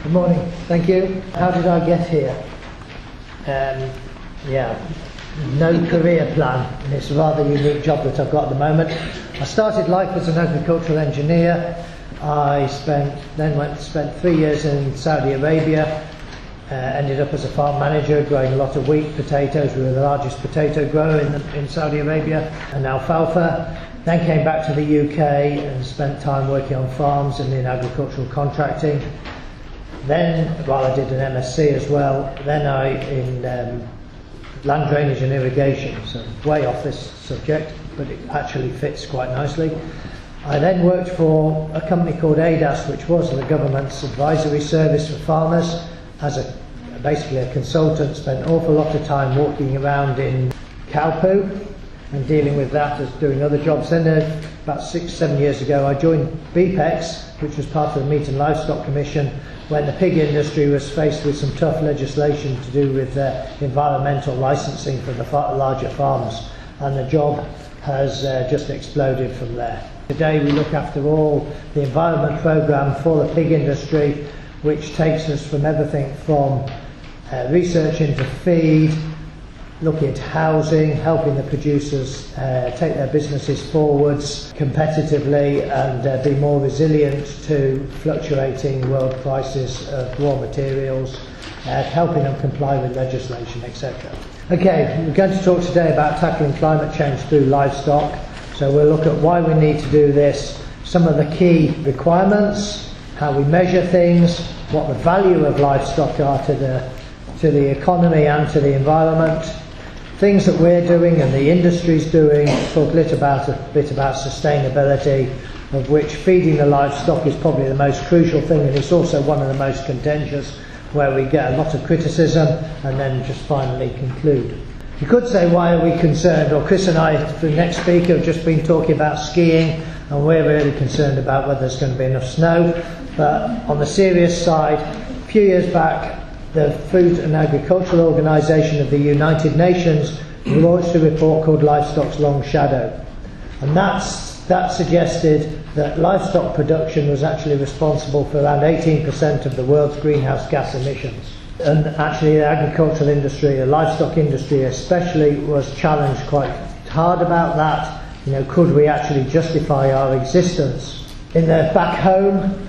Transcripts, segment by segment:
Good morning. Thank you. How did I get here? No career plan. And it's a rather unique job that I've got at the moment. I started life as an agricultural engineer. I spent 3 years in Saudi Arabia. Ended up as a farm manager, growing a lot of wheat, potatoes. We were the largest potato grower in Saudi Arabia, and alfalfa. Then came back to the UK and spent time working on farms and in agricultural contracting. Then, while I did an MSc as well, then in land drainage and irrigation, so way off this subject, but it actually fits quite nicely. I then worked for a company called ADAS, which was the government's advisory service for farmers, as basically a consultant. Spent an awful lot of time walking around in cow poo and dealing with that as doing other jobs. Then about 6-7 years ago I joined BPEX, which was part of the Meat and Livestock Commission, when the pig industry was faced with some tough legislation to do with environmental licensing for the larger farms, and the job has just exploded from there. Today we look after all the environment programme for the pig industry, which takes us from everything from research into feed, looking at housing, helping the producers take their businesses forwards competitively and be more resilient to fluctuating world prices of raw materials, helping them comply with legislation, etc. Okay, we're going to talk today about tackling climate change through livestock. So we'll look at why we need to do this, some of the key requirements, how we measure things, what the value of livestock are to the economy and to the environment, things that we're doing and the industry's doing. Talk a bit about sustainability, of which feeding the livestock is probably the most crucial thing, and it's also one of the most contentious, where we get a lot of criticism, and then just finally conclude. You could say, why are we concerned? Well, Chris and I, the next speaker, have just been talking about skiing, and we're really concerned about whether there's going to be enough snow. But on the serious side, a few years back, the Food and Agricultural Organization of the United Nations launched a report called Livestock's Long Shadow. And that suggested that livestock production was actually responsible for around 18% of the world's greenhouse gas emissions. And actually the agricultural industry, the livestock industry especially, was challenged quite hard about that. Could we actually justify our existence? Back home,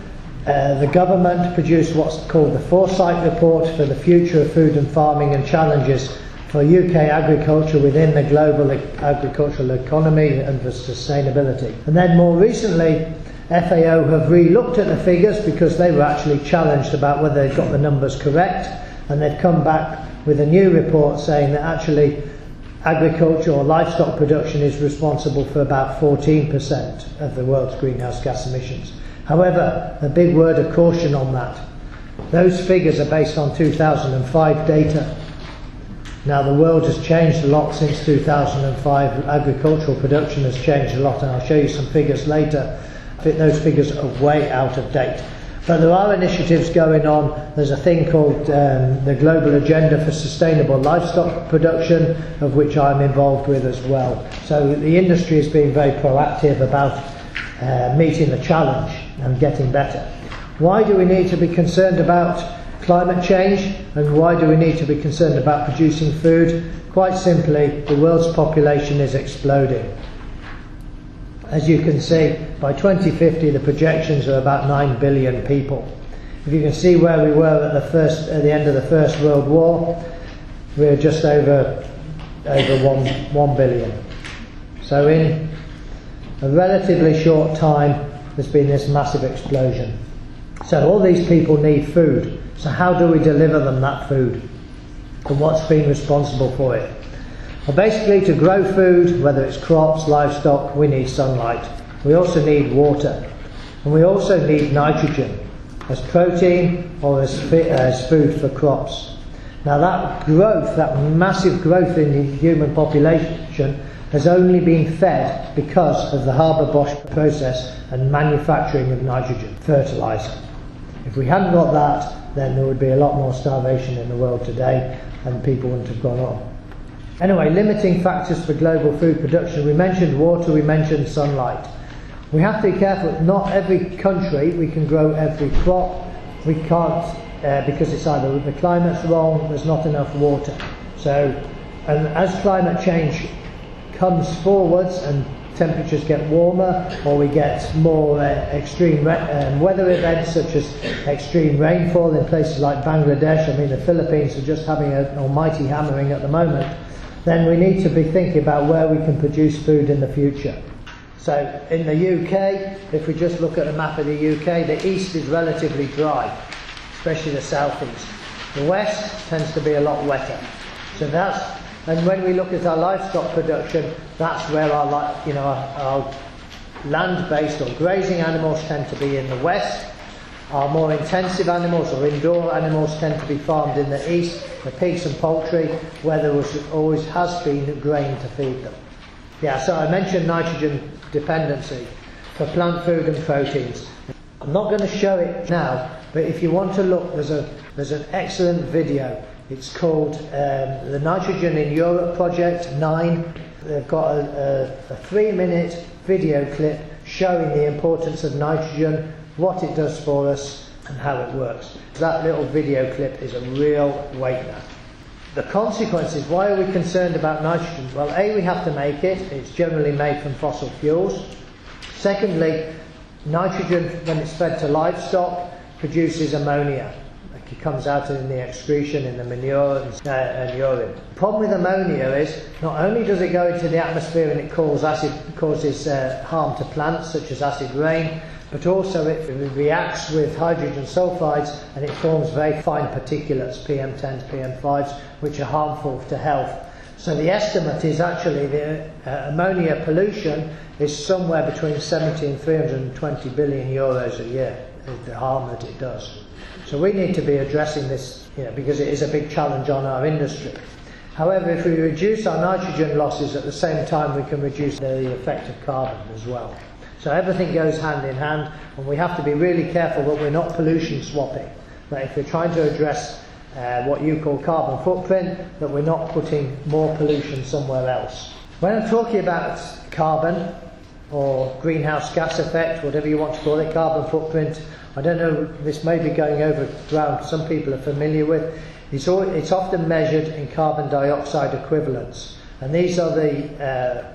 the government produced what's called the Foresight Report for the Future of Food and Farming and Challenges for UK agriculture within the global agricultural economy and for sustainability. And then more recently, FAO have re-looked at the figures because they were actually challenged about whether they'd got the numbers correct, and they've come back with a new report saying that actually agriculture or livestock production is responsible for about 14% of the world's greenhouse gas emissions. However, a big word of caution on that. Those figures are based on 2005 data. Now the world has changed a lot since 2005. Agricultural production has changed a lot, and I'll show you some figures later. I think those figures are way out of date. But there are initiatives going on. There's a thing called the Global Agenda for Sustainable Livestock Production, of which I'm involved with as well. So the industry is being very proactive about meeting the challenge and getting better. Why do we need to be concerned about climate change, and why do we need to be concerned about producing food? Quite simply, the world's population is exploding. As you can see, by 2050 the projections are about 9 billion people. If you can see where we were at the end of the First World War, we were just over 1 billion. So in a relatively short time there's been this massive explosion. So all these people need food. So how do we deliver them that food? And what's been responsible for it? Well, basically, to grow food, whether it's crops, livestock, we need sunlight. We also need water. And we also need nitrogen as protein or as food for crops. Now that growth, that massive growth in the human population, has only been fed because of the Haber-Bosch process and manufacturing of nitrogen fertilizer. If we hadn't got that, then there would be a lot more starvation in the world today and people wouldn't have gone on. Anyway, limiting factors for global food production. We mentioned water, we mentioned sunlight. We have to be careful. Not every country we can grow every crop. we can't, because it's either the climate's wrong, there's not enough water. So, and as climate change comes forwards and temperatures get warmer, or we get more extreme weather events such as extreme rainfall in places like Bangladesh, I mean the Philippines are just having an almighty hammering at the moment, then we need to be thinking about where we can produce food in the future. So in the UK, if we just look at a map of the UK, the east is relatively dry, especially the southeast. The west tends to be a lot wetter. So and when we look at our livestock production, that's where our land-based or grazing animals tend to be in the west. Our more intensive animals or indoor animals tend to be farmed in the east, the pigs and poultry, where there always has been grain to feed them. Yeah, so I mentioned nitrogen dependency for plant food and proteins. I'm not going to show it now, but if you want to look, there's an excellent video. It's called the Nitrogen in Europe Project 9. They've got a 3-minute video clip showing the importance of nitrogen, what it does for us and how it works. That little video clip is a real weighter. The consequences, why are we concerned about nitrogen? Well, A, we have to make it. It's generally made from fossil fuels. Secondly, nitrogen, when it's fed to livestock, produces ammonia. It comes out in the excretion, in the manure and urine. The problem with ammonia is not only does it go into the atmosphere and it causes harm to plants such as acid rain, but also it reacts with hydrogen sulfides and it forms very fine particulates, PM10s, PM5s, which are harmful to health. So the estimate is actually the ammonia pollution is somewhere between 70 and 320 billion euros a year, the harm that it does. So we need to be addressing this, because it is a big challenge on our industry. However, if we reduce our nitrogen losses at the same time, we can reduce the effect of carbon as well. So everything goes hand in hand, and we have to be really careful that we're not pollution swapping. That if we're trying to address what you call carbon footprint, that we're not putting more pollution somewhere else. When I'm talking about carbon, or greenhouse gas effect, whatever you want to call it, carbon footprint, I don't know, this may be going over ground some people are familiar with. It's often measured in carbon dioxide equivalents, and these are the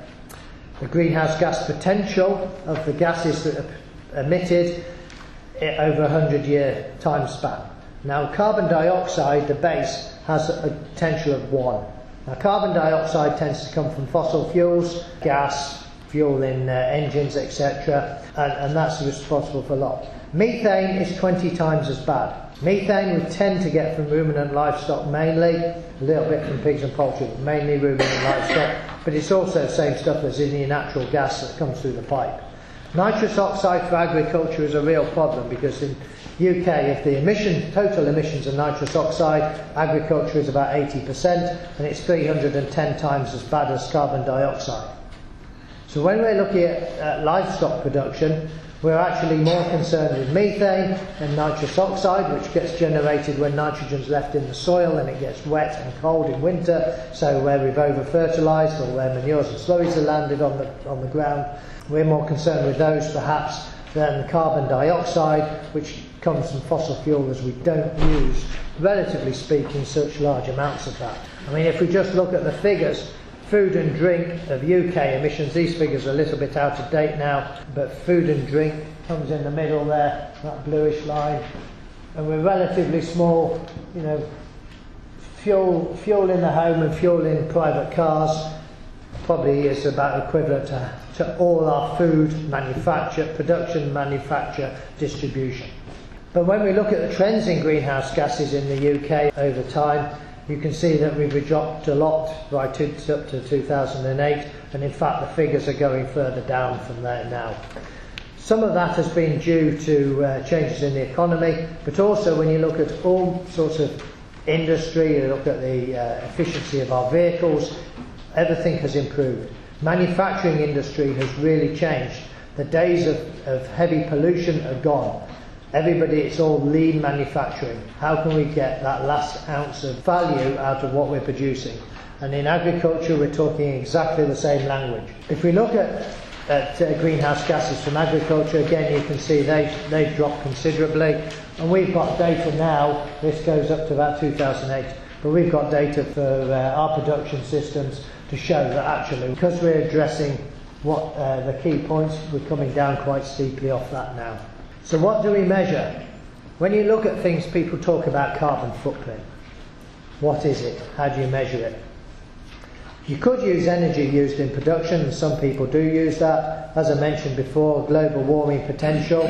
greenhouse gas potential of the gases that are emitted over a 100-year time span. Now carbon dioxide, the base, has a potential of 1. Now carbon dioxide tends to come from fossil fuels, gas, fuel in engines, etc., and that's responsible for a lot. Methane is 20 times as bad. Methane we tend to get from ruminant livestock mainly, a little bit from pigs and poultry, but mainly ruminant livestock, but it's also the same stuff as in your natural gas that comes through the pipe. Nitrous oxide for agriculture is a real problem because in UK, if the total emissions of nitrous oxide, agriculture is about 80%, and it's 310 times as bad as carbon dioxide. So when we're looking at livestock production, we're actually more concerned with methane and nitrous oxide, which gets generated when nitrogen's left in the soil and it gets wet and cold in winter, so where we've over-fertilised or where manures and slurries are landed on the ground. We're more concerned with those perhaps than carbon dioxide, which comes from fossil fuel, as we don't use, relatively speaking, such large amounts of that. I mean, if we just look at the figures, food and drink of UK emissions, these figures are a little bit out of date now, but food and drink comes in the middle there, that bluish line, and we're relatively small, fuel in the home and fuel in private cars probably is about equivalent to all our food production, manufacture, distribution. But when we look at the trends in greenhouse gases in the UK over time, you can see that we've dropped a lot up to 2008, and in fact the figures are going further down from there now. Some of that has been due to changes in the economy, but also when you look at all sorts of industry, you look at the efficiency of our vehicles, everything has improved. Manufacturing industry has really changed. The days of heavy pollution are gone. It's all lean manufacturing. How can we get that last ounce of value out of what we're producing? And in agriculture, we're talking exactly the same language. If we look at at greenhouse gases from agriculture. Again, you can see they've dropped considerably, and we've got data now, this goes up to about 2008, but we've got data for our production systems to show that actually, because we're addressing what the key points, we're coming down quite steeply off that now. So what do we measure? When you look at things, people talk about carbon footprint. What is it? How do you measure it? You could use energy used in production, and some people do use that. As I mentioned before, global warming potential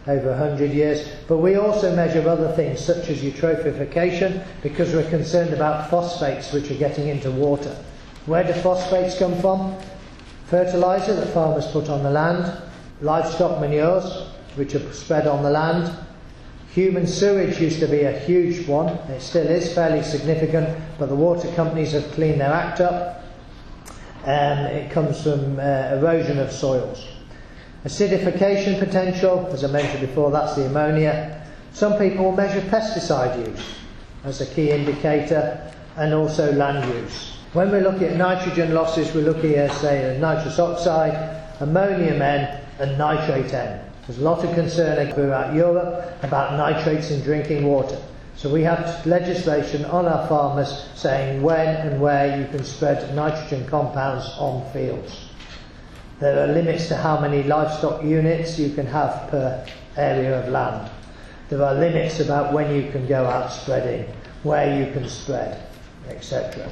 over 100 years. But we also measure other things such as eutrophication, because we're concerned about phosphates which are getting into water. Where do phosphates come from? Fertiliser that farmers put on the land, livestock manures which are spread on the land. Human sewage used to be a huge one, it still is fairly significant, but the water companies have cleaned their act up. It comes from erosion of soils. Acidification potential, as I mentioned before, that's the ammonia. Some people will measure pesticide use as a key indicator, and also land use. When we're looking at nitrogen losses, we're looking at, say, nitrous oxide, ammonium N and nitrate N. There's a lot of concern throughout Europe about nitrates in drinking water. So we have legislation on our farmers saying when and where you can spread nitrogen compounds on fields. There are limits to how many livestock units you can have per area of land. There are limits about when you can go out spreading, where you can spread, etc.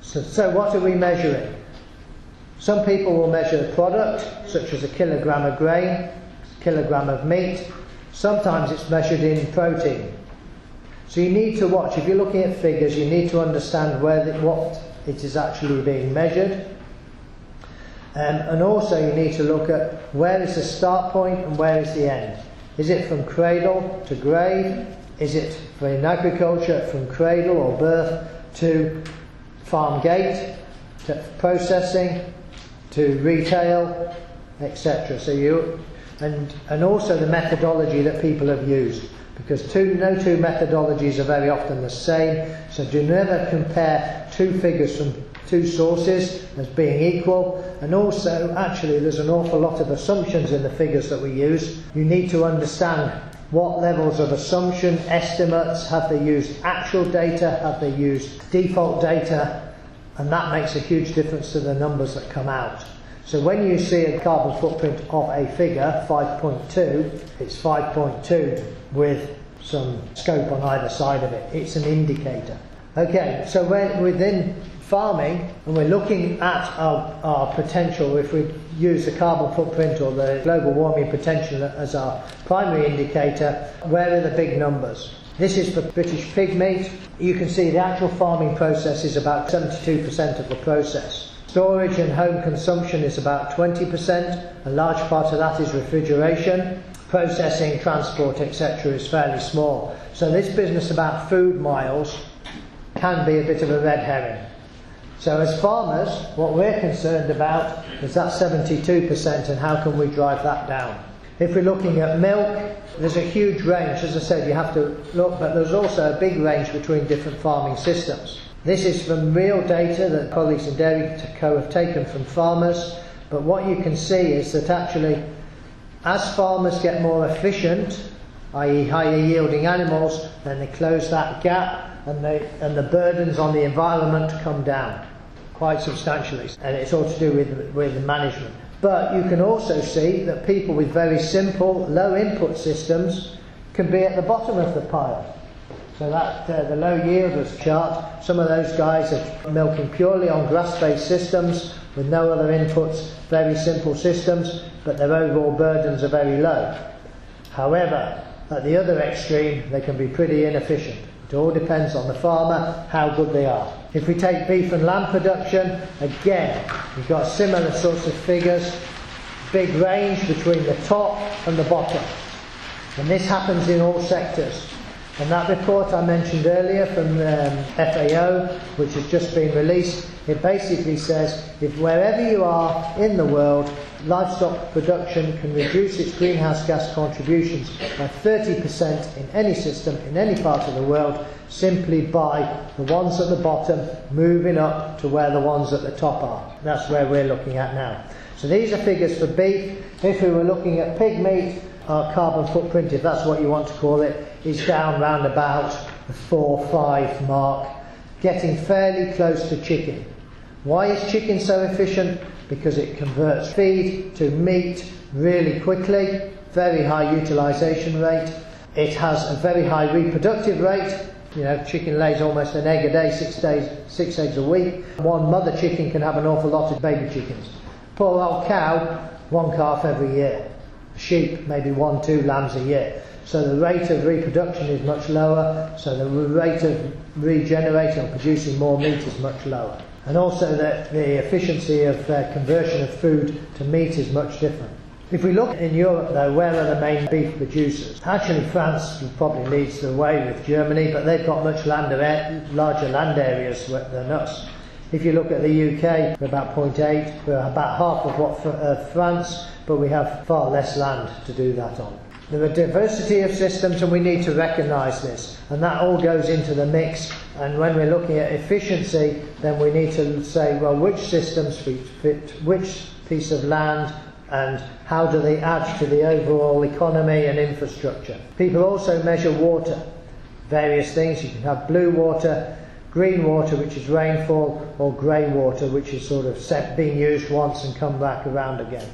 So what are we measuring? Some people will measure the product, such as a kilogram of grain, kilogram of meat. Sometimes it's measured in protein. So you need to watch, if you're looking at figures, you need to understand what it is actually being measured. And also you need to look at where is the start point and where is the end. Is it from cradle to grave? Is it in agriculture from cradle or birth to farm gate, to processing, to retail, etc. So and also the methodology that people have used, because no two methodologies are very often the same. So do never compare two figures from two sources as being equal. And also, actually, there's an awful lot of assumptions in the figures that we use. You need to understand what levels of assumption, estimates, have they used actual data, have they used default data, and that makes a huge difference to the numbers that come out. So when you see a carbon footprint of a figure, 5.2, it's 5.2 with some scope on either side of it. It's an indicator. Okay, so we're within farming, and we're looking at our potential. If we use the carbon footprint or the global warming potential as our primary indicator, where are the big numbers? This is for British pig meat. You can see the actual farming process is about 72% of the process. Storage and home consumption is about 20%. A large part of that is refrigeration. Processing, transport, etc. is fairly small. So this business about food miles can be a bit of a red herring. So as farmers, what we're concerned about is that 72% and how can we drive that down. If we're looking at milk, there's a huge range. As I said, you have to look, but there's also a big range between different farming systems. This is from real data that colleagues in Dairy Co have taken from farmers, but what you can see is that actually as farmers get more efficient, i.e. higher yielding animals, then they close that gap and the burdens on the environment come down quite substantially, and it's all to do with the management. But you can also see that people with very simple low input systems can be at the bottom of the pile. So that the low yielders chart, some of those guys are milking purely on grass-based systems with no other inputs, very simple systems, but their overall burdens are very low. However, at the other extreme, they can be pretty inefficient. It all depends on the farmer, how good they are. If we take beef and lamb production, again, you've got similar sorts of figures, big range between the top and the bottom. And this happens in all sectors. And that report I mentioned earlier from FAO, which has just been released, it basically says if wherever you are in the world, livestock production can reduce its greenhouse gas contributions by 30% in any system, in any part of the world, simply by the ones at the bottom moving up to where the ones at the top are. That's where we're looking at now. So these are figures for beef. If we were looking at pig meat, our carbon footprint, if that's what you want to call it, is down round about the 4-5 mark, getting fairly close to chicken. Why is chicken so efficient? Because it converts feed to meat really quickly, very high utilisation rate. It has a very high reproductive rate. You know, chicken lays almost an egg a day, 6 eggs a week. One mother chicken can have an awful lot of baby chickens. Poor old cow, 1 calf every year. Sheep, maybe 1-2 lambs a year. So the rate of reproduction is much lower, so the rate of regenerating or producing more meat is much lower. And also that the efficiency of conversion of food to meat is much different. If we look in Europe though, where are the main beef producers? Actually France probably leads the way with Germany, but they've got much larger land areas than us. If you look at the UK, we're about 0.8, we're about half of what France, but we have far less land to do that on. There are diversity of systems and we need to recognise this, and that all goes into the mix. And when we're looking at efficiency, then we need to say, well, which systems fit which piece of land and how do they add to the overall economy and infrastructure. People also measure water, various things. You can have blue water, green water, which is rainfall, or grey water, which is sort of being used once and come back around again.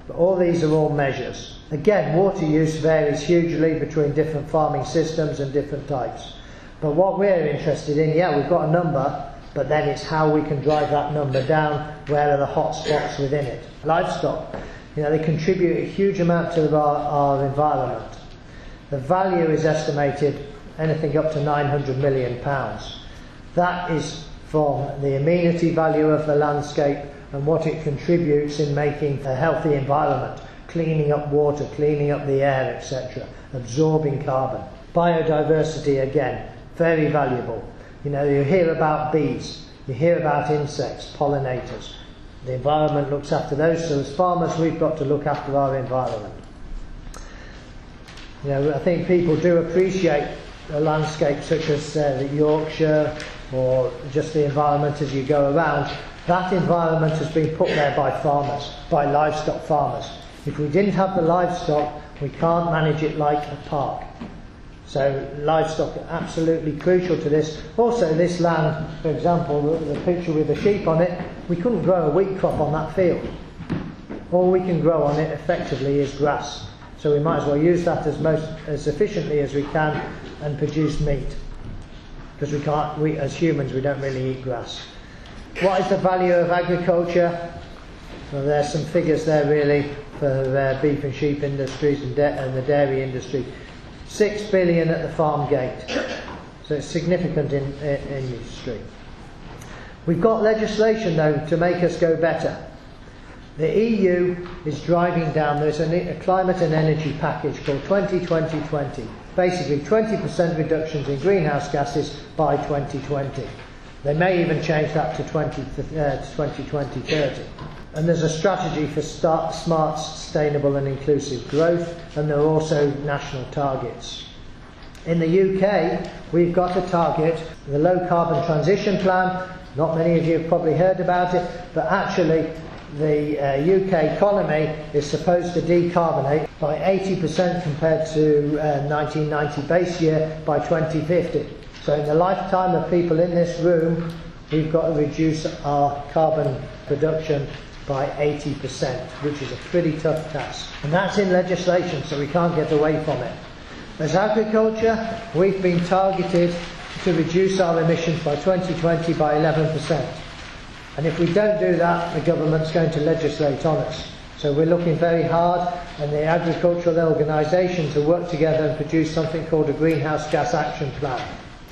But all these are all measures. Again, water use varies hugely between different farming systems and different types. But what we're interested in, yeah, we've got a number, but then it's how we can drive that number down, where are the hot spots within it. Livestock, you know, they contribute a huge amount to our environment. The value is estimated anything up to £900 million. That is from the amenity value of the landscape and what it contributes in making a healthy environment, cleaning up water, cleaning up the air, etc., absorbing carbon. Biodiversity, again, very valuable. You know, you hear about bees, you hear about insects, pollinators. The environment looks after those, so as farmers we've got to look after our environment. You know, I think people do appreciate a landscape such as the Yorkshire, or just the environment as you go around. That environment has been put there by farmers, by livestock farmers. If we didn't have the livestock, we can't manage it like a park. So livestock are absolutely crucial to this. Also this land, for example, the picture with the sheep on it, we couldn't grow a wheat crop on that field. All we can grow on it effectively is grass. So we might as well use that as efficiently as we can and produce meat. Because as humans, we don't really eat grass. What is the value of agriculture? Well, there's some figures there really for beef and sheep industries and the dairy industry. 6 billion at the farm gate. So it's significant in industry. We've got legislation though to make us go better. The EU is driving down, there's a climate and energy package called 20-20-20. Basically 20% reductions in greenhouse gases by 2020. They may even change that to 2020-30. And there's a strategy for smart, sustainable and inclusive growth, and there are also national targets. In the UK, we've got a target, the Low Carbon Transition Plan. Not many of you have probably heard about it, but actually the UK economy is supposed to decarbonate by 80% compared to 1990 base year by 2050. So in the lifetime of people in this room, we've got to reduce our carbon production by 80%, which is a pretty tough task. And that's in legislation, so we can't get away from it. As agriculture, we've been targeted to reduce our emissions by 2020 by 11%. And if we don't do that, the government's going to legislate on us. So we're looking very hard, and the agricultural organisations have worked together and produced something called a Greenhouse Gas Action Plan.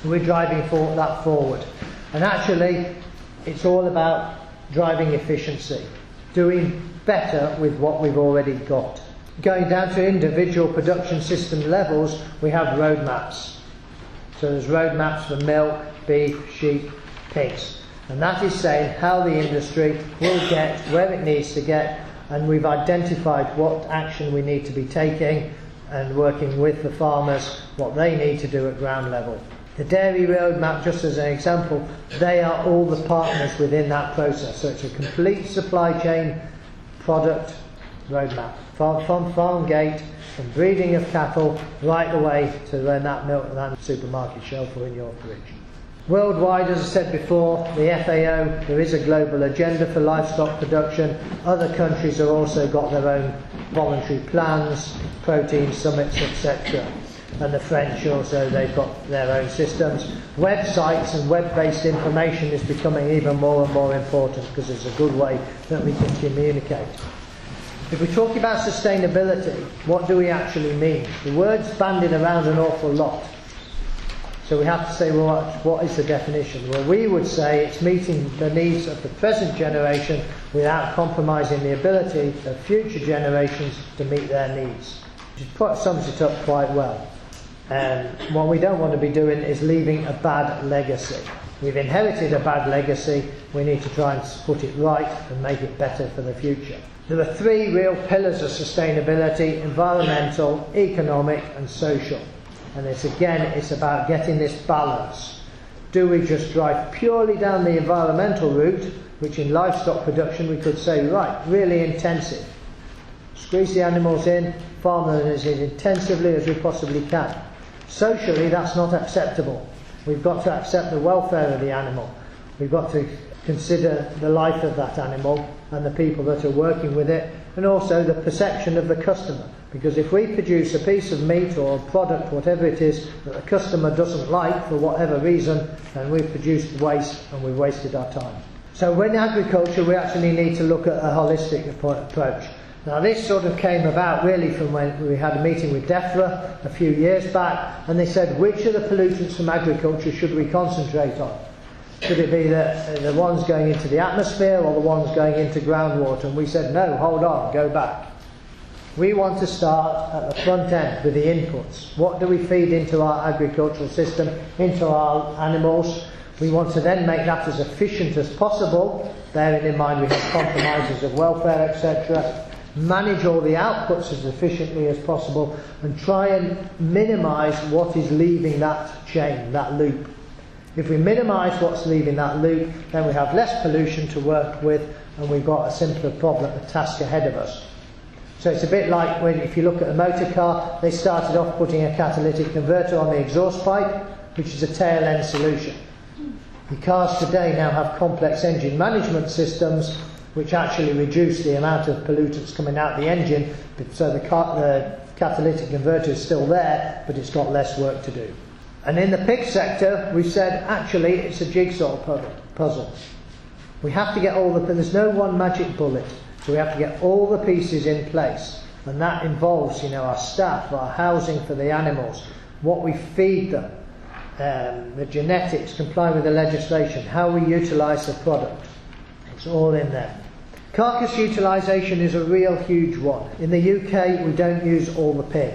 We're driving that forward. And actually, it's all about driving efficiency, doing better with what we've already got. Going down to individual production system levels, we have roadmaps. So there's roadmaps for milk, beef, sheep, pigs. And that is saying how the industry will get where it needs to get, and we've identified what action we need to be taking and working with the farmers, what they need to do at ground level. The dairy roadmap, just as an example, they are all the partners within that process. So it's a complete supply chain product roadmap. From farm gate, from breeding of cattle, right the way to when that milk and that supermarket shelf or in your fridge. Worldwide, as I said before, the FAO, there is a global agenda for livestock production. Other countries have also got their own voluntary plans, protein summits, etc. And the French also, they've got their own systems. Websites and web-based information is becoming even more and more important because it's a good way that we can communicate. If we're talking about sustainability, what do we actually mean? The word's bandied around an awful lot. So we have to say, well, what is the definition? Well, we would say it's meeting the needs of the present generation without compromising the ability of future generations to meet their needs. Which sums it up quite well. What we don't want to be doing is leaving a bad legacy. We've inherited a bad legacy, we need to try and put it right and make it better for the future. There are three real pillars of sustainability: environmental, economic and social. And it's about getting this balance. Do we just drive purely down the environmental route, which in livestock production we could say, right, really intensive. Squeeze the animals in, farm them as intensively as we possibly can. Socially, that's not acceptable. We've got to accept the welfare of the animal. We've got to consider the life of that animal and the people that are working with it, and also the perception of the customer. Because if we produce a piece of meat or a product, whatever it is, that the customer doesn't like for whatever reason, then we've produced waste and we've wasted our time. So in agriculture, we actually need to look at a holistic approach. Now this sort of came about really from when we had a meeting with DEFRA a few years back, and they said, which of the pollutants from agriculture should we concentrate on? Should it be the ones going into the atmosphere or the ones going into groundwater? And we said, no, hold on, go back. We want to start at the front end with the inputs. What do we feed into our agricultural system, into our animals? We want to then make that as efficient as possible, bearing in mind we have compromises of welfare, etc. Manage all the outputs as efficiently as possible and try and minimise what is leaving that chain, that loop. If we minimise what's leaving that loop, then we have less pollution to work with and we've got a simpler problem, a task ahead of us. So it's a bit like when, if you look at a motor car, they started off putting a catalytic converter on the exhaust pipe, which is a tail end solution. The cars today now have complex engine management systems which actually reduce the amount of pollutants coming out the engine, so the catalytic converter is still there, but it's got less work to do. And in the pig sector, we've said actually it's a jigsaw puzzle. We have to get there's no one magic bullet, so we have to get all the pieces in place. And that involves, our staff, our housing for the animals, what we feed them, the genetics, comply with the legislation, how we utilise the product. It's all in there. Carcass utilisation is a real huge one. In the UK, we don't use all the pig.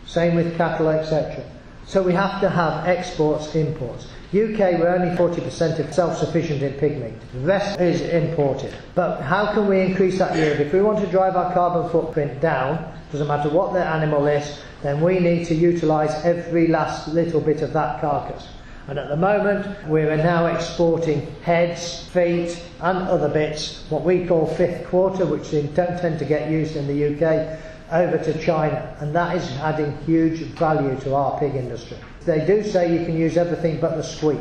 Same with cattle, etc. So we have to have exports, imports. UK, we're only 40% self-sufficient in pig meat. The rest is imported. But how can we increase that yield? If we want to drive our carbon footprint down, doesn't matter what the animal is, then we need to utilise every last little bit of that carcass. And at the moment, we are now exporting heads, feet and other bits, what we call fifth quarter, which don't tend to get used in the UK, over to China, and that is adding huge value to our pig industry. They do say you can use everything but the squeak,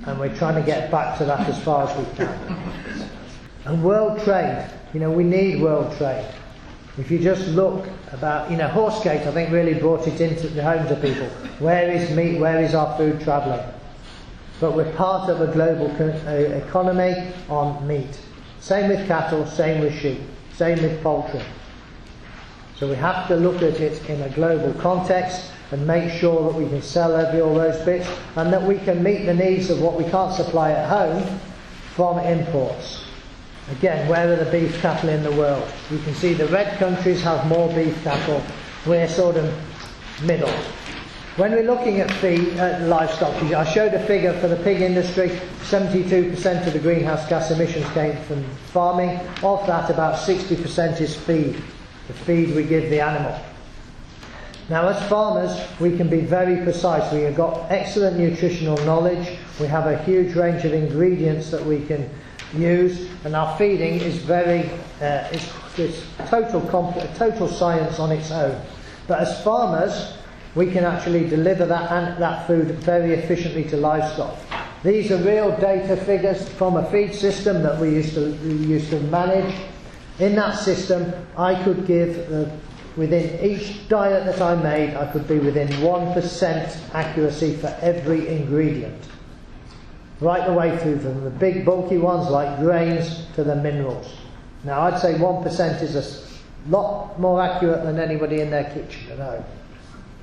and we're trying to get back to that as far as we can. And world trade, we need world trade. If you just look about, Horsegate I think really brought it into the home to people. Where is meat, where is our food travelling? But we're part of a global economy on meat. Same with cattle, same with sheep, same with poultry. So we have to look at it in a global context and make sure that we can sell all those bits and that we can meet the needs of what we can't supply at home from imports. Again, where are the beef cattle in the world? You can see the red countries have more beef cattle. We're sort of middle. When we're looking at livestock, I showed a figure for the pig industry. 72% of the greenhouse gas emissions came from farming. Of that, about 60% is feed. The feed we give the animal. Now as farmers we can be very precise. We have got excellent nutritional knowledge. We have a huge range of ingredients that we can used, and our feeding is very it's total science on its own. But as farmers, we can actually deliver that food very efficiently to livestock. These are real data figures from a feed system that we used to manage. In that system, I could give within each diet that I made, I could be within 1% accuracy for every ingredient, right the way through, from the big bulky ones like grains to the minerals. Now I'd say 1% is a lot more accurate than anybody in their kitchen at home.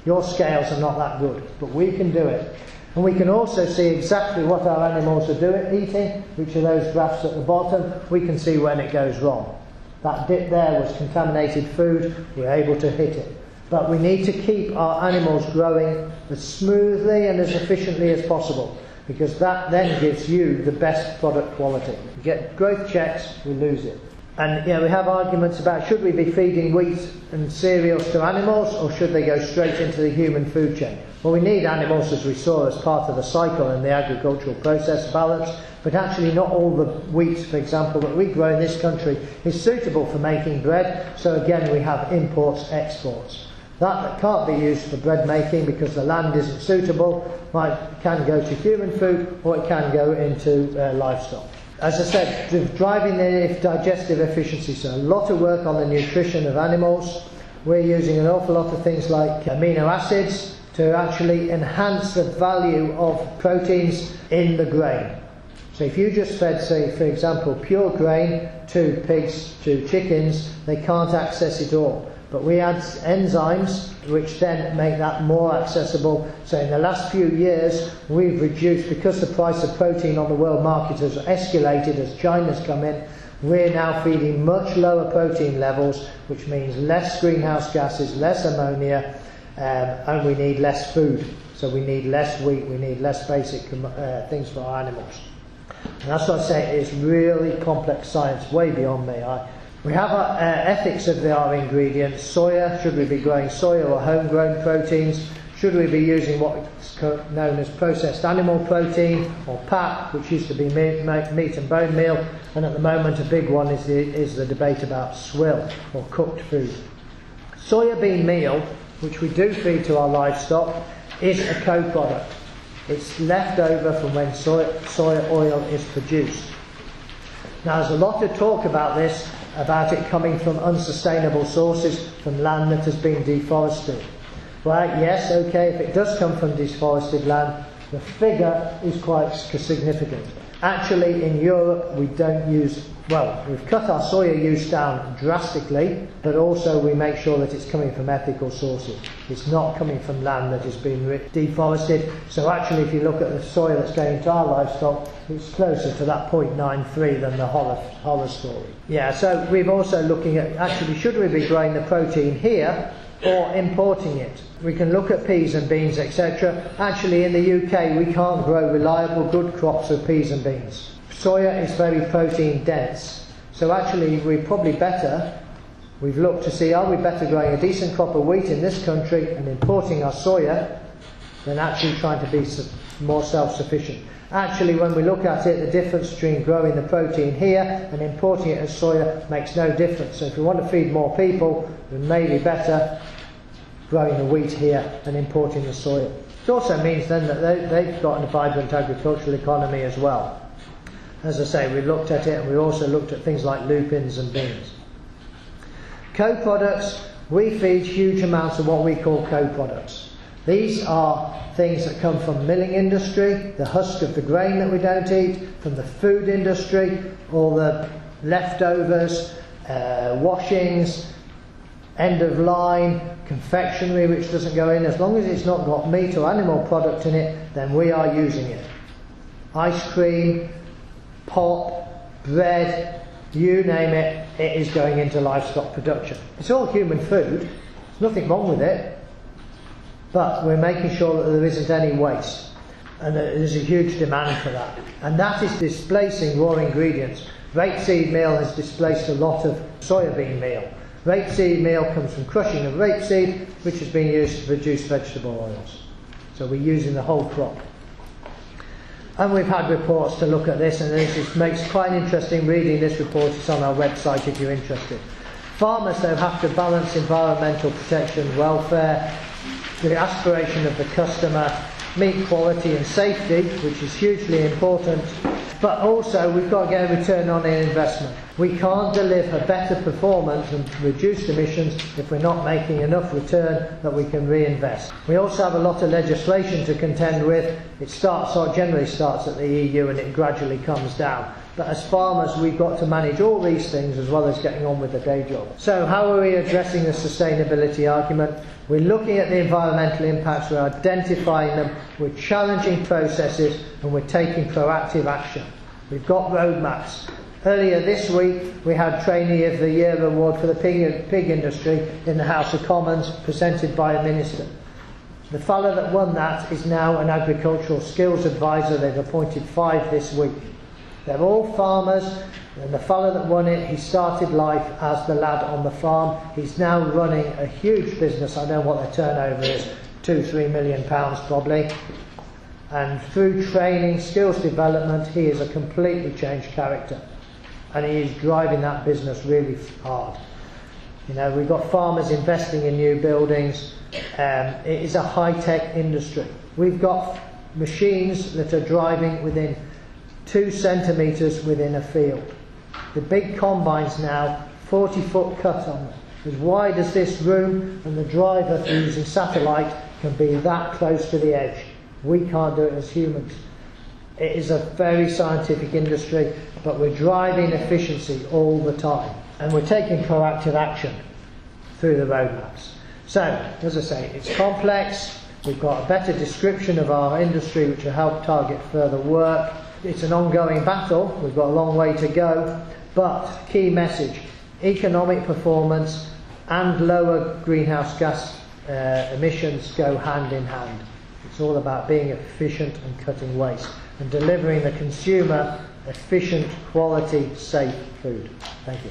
Your scales are not that good, but we can do it. And we can also see exactly what our animals are eating, which are those graphs at the bottom. We can see when it goes wrong. That dip there was contaminated food, we're able to hit it. But we need to keep our animals growing as smoothly and as efficiently as possible, because that then gives you the best product quality. You get growth checks, we lose it. And we have arguments about, should we be feeding wheat and cereals to animals, or should they go straight into the human food chain? Well, we need animals, as we saw, as part of the cycle and the agricultural process balance, but actually not all the wheat, for example, that we grow in this country is suitable for making bread. So again, we have imports, exports. That can't be used for bread making because the land isn't suitable. It can go to human food, or it can go into livestock. As I said, driving the digestive efficiency, so a lot of work on the nutrition of animals. We're using an awful lot of things like amino acids to actually enhance the value of proteins in the grain. So if you just fed, say, for example, pure grain to pigs, to chickens, they can't access it all. But we add enzymes which then make that more accessible. So in the last few years, we've reduced, because the price of protein on the world market has escalated as China's come in, we're now feeding much lower protein levels, which means less greenhouse gases, less ammonia, and we need less food. So we need less wheat, we need less basic things for our animals. And that's what I say, it's really complex science, way beyond me. We have our ethics of our ingredients. Soya, should we be growing soya or homegrown proteins? Should we be using what's known as processed animal protein, or PAP, which used to be meat and bone meal? And at the moment a big one is the debate about swill, or cooked food. Soybean meal, which we do feed to our livestock, is a co-product. It's left over from when soya oil is produced. Now there's a lot of talk about this, about it coming from unsustainable sources, from land that has been deforested. Well, yes, okay, if it does come from deforested land, the figure is quite significant. Actually, in Europe, we don't use, we've cut our soya use down drastically, but also we make sure that it's coming from ethical sources. It's not coming from land that has been deforested. So actually, if you look at the soya that's going into our livestock, it's closer to that 0.93 than the horror story. Yeah, so we're also looking at, actually, should we be growing the protein here or importing it? We can look at peas and beans, etc. Actually, in the UK, we can't grow reliable, good crops of peas and beans. Soya is very protein dense. So actually, we're probably better, we've looked to see, are we better growing a decent crop of wheat in this country and importing our soya than actually trying to be more self-sufficient? Actually, when we look at it, the difference between growing the protein here and importing it as soya makes no difference. So if we want to feed more people, then maybe better growing the wheat here and importing the soya. It also means then that they've got a vibrant agricultural economy as well. As I say, we looked at it, and we also looked at things like lupins and beans. Co-products, we feed huge amounts of what we call co-products. These are things that come from milling industry, the husk of the grain that we don't eat, from the food industry, all the leftovers, washings, end of line, confectionery which doesn't go in. As long as it's not got meat or animal product in it, then we are using it. Ice cream, pop, bread, you name it, it is going into livestock production. It's all human food, there's nothing wrong with it, but we're making sure that there isn't any waste, and there's a huge demand for that. And that is displacing raw ingredients. Rapeseed meal has displaced a lot of soybean meal. Rapeseed meal comes from crushing of rapeseed, which has been used to produce vegetable oils. So we're using the whole crop. And we've had reports to look at this, and this makes quite interesting reading this report. It's on our website if you're interested. Farmers, though, have to balance environmental protection, welfare, the aspiration of the customer, meat quality and safety, which is hugely important, but also we've got to get a return on the investment. We can't deliver better performance and reduced emissions if we're not making enough return that we can reinvest. We also have a lot of legislation to contend with. It generally starts at the EU and it gradually comes down. But as farmers, we've got to manage all these things as well as getting on with the day job. So how are we addressing the sustainability argument? We're looking at the environmental impacts, we're identifying them, we're challenging processes, and we're taking proactive action. We've got roadmaps. Earlier this week, we had Trainee of the Year award for the pig industry in the House of Commons, presented by a minister. The fellow that won that is now an agricultural skills advisor. They've appointed 5 this week. They're all farmers, and the fellow that won it, he started life as the lad on the farm. He's now running a huge business. I don't know what their turnover is, £2-3 million probably. And through training, skills development, he is a completely changed character. And he is driving that business really hard. You know, we've got farmers investing in new buildings. It is a high-tech industry. We've got machines that are driving within 2 centimetres within a field. The big combines now, 40-foot cut on them. As wide as this room, and the driver, through using satellite, can be that close to the edge. We can't do it as humans. It is a very scientific industry, but we're driving efficiency all the time. And we're taking proactive action through the roadmaps. So, as I say, it's complex. We've got a better description of our industry, which will help target further work. It's an ongoing battle. We've got a long way to go. But, key message, economic performance and lower greenhouse gas emissions go hand in hand. It's all about being efficient and cutting waste and delivering the consumer efficient, quality, safe food. Thank you.